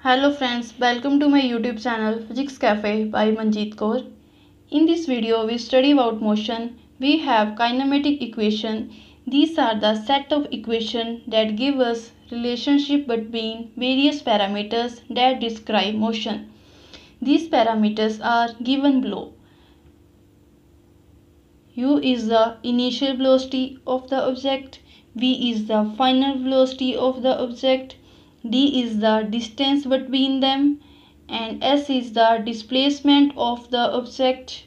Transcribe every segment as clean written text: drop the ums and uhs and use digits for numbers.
Hello friends, welcome to my YouTube channel Physics Cafe by Manjeet Kaur. In this video we study about motion. We have kinematic equation. These are the set of equation that give us relationship between various parameters that describe motion. These parameters are given below. U is the initial velocity of the object, V is the final velocity of the object, D is the distance between them, and S is the displacement of the object,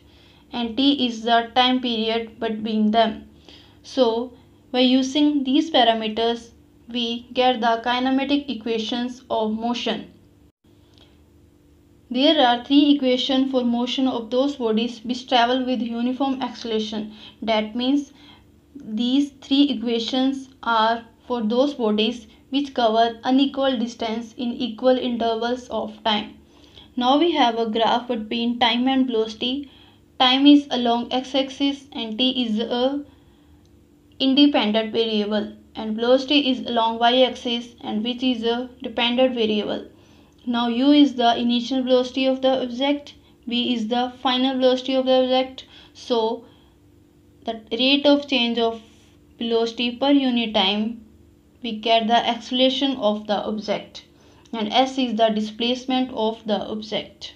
and T is the time period between them. So, by using these parameters, we get the kinematic equations of motion. There are three equations for motion of those bodies which travel with uniform acceleration. That means these three equations are for those bodies which cover unequal distance in equal intervals of time. Now we have a graph between time and velocity. Time is along x-axis and t is a independent variable, and velocity is along y-axis and which is a dependent variable. Now u is the initial velocity of the object, v is the final velocity of the object. So the rate of change of velocity per unit time, we get the acceleration of the object, and s is the displacement of the object.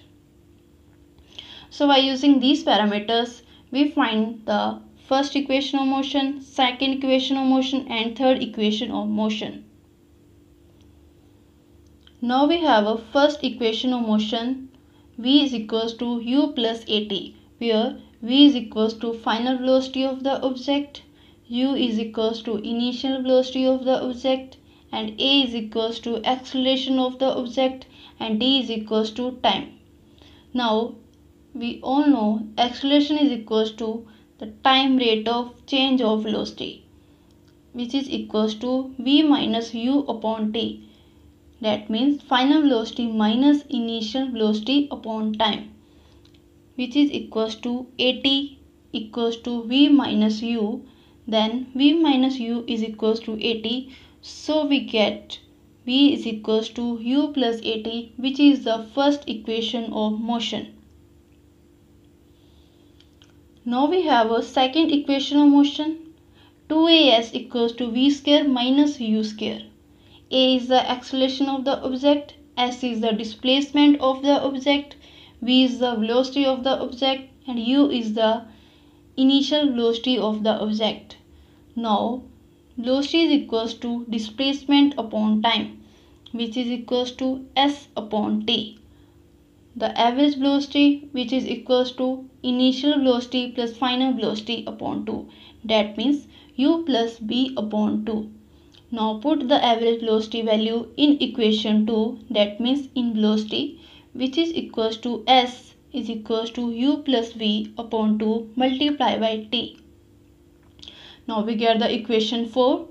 So by using these parameters, we find the first equation of motion, second equation of motion, and third equation of motion. Now we have a first equation of motion. V is equals to u plus at, where v is equals to final velocity of the object, u is equals to initial velocity of the object, and a is equals to acceleration of the object, and d is equals to time. Now we all know acceleration is equals to the time rate of change of velocity, which is equals to v minus u upon t. That means final velocity minus initial velocity upon time, which is equals to at equals to v minus u. Then v minus u is equals to at. So we get v is equals to u plus at, which is the first equation of motion. Now we have a second equation of motion. 2as equals to v square minus u square. A is the acceleration of the object, s is the displacement of the object, v is the velocity of the object, and u is the initial velocity of the object. Now velocity is equals to displacement upon time, which is equals to s upon t. The average velocity, which is equals to initial velocity plus final velocity upon 2. That means u plus v upon 2. Now put the average velocity value in equation 2, that means in velocity, which is equals to s is equals to u plus v upon 2 multiplied by t. Now we get the equation 4.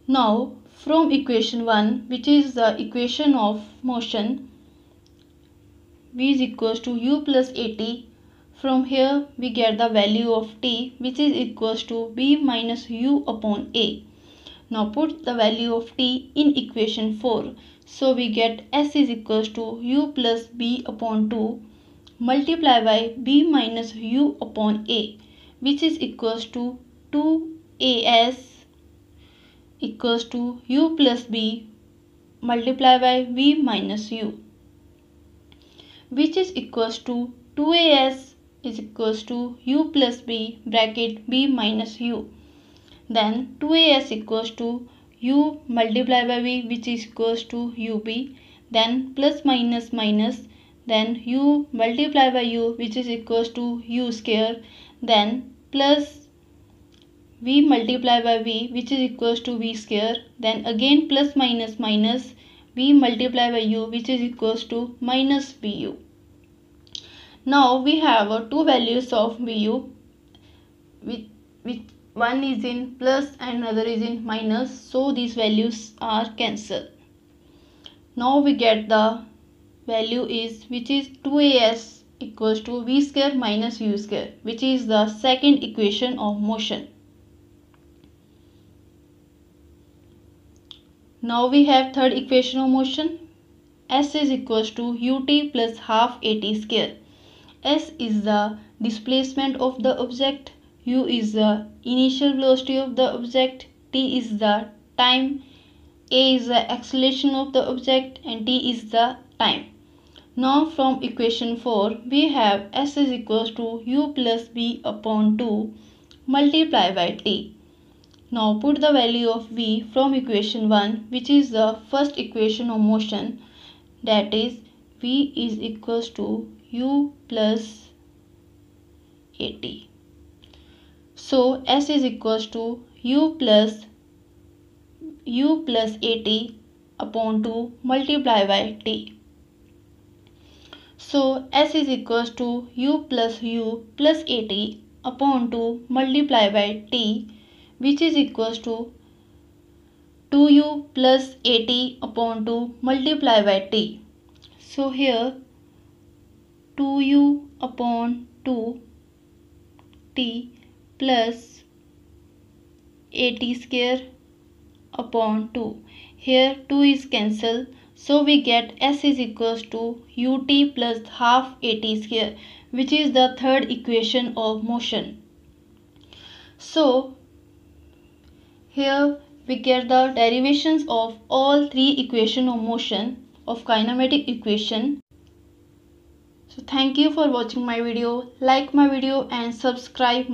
Now from equation 1, which is the equation of motion, v is equals to u plus at. From here we get the value of t, which is equals to v minus u upon a. Now put the value of t in equation 4. So we get s is equals to u plus v upon 2 multiplied by v minus u upon a, which is equals to 2as equals to u plus v multiplied by v minus u, which is equals to 2as is equals to u plus v bracket v minus u. Then 2as equals to u multiplied by v, which is equals to ub, then plus minus minus, then u multiplied by u, which is equals to u square, then plus v multiplied by v, which is equals to v square, then again plus minus minus, v multiplied by u, which is equals to minus vu. Now we have two values of vu, which one is in plus and another is in minus, so these values are cancelled. Now we get the value is, which is 2as equals to v square minus u square, which is the second equation of motion. Now we have third equation of motion. S is equals to ut plus half at square. S is the displacement of the object, u is the initial velocity of the object, t is the time, a is the acceleration of the object, and t is the time. Now from equation 4 we have S is equals to u plus v upon 2 multiply by t. Now put the value of v from equation 1, which is the first equation of motion, that is v is equals to u plus at. So S is equals to u plus at upon 2 multiply by t. So S is equals to u plus at upon 2 multiply by t, which is equals to 2u plus at upon 2 multiply by t. So here 2u upon 2 t plus at square upon 2. Here 2 is cancelled, so we get S is equals to ut plus half at square, which is the third equation of motion. So here we get the derivations of all three equations of motion of kinematic equation. So thank you for watching my video. Like my video and subscribe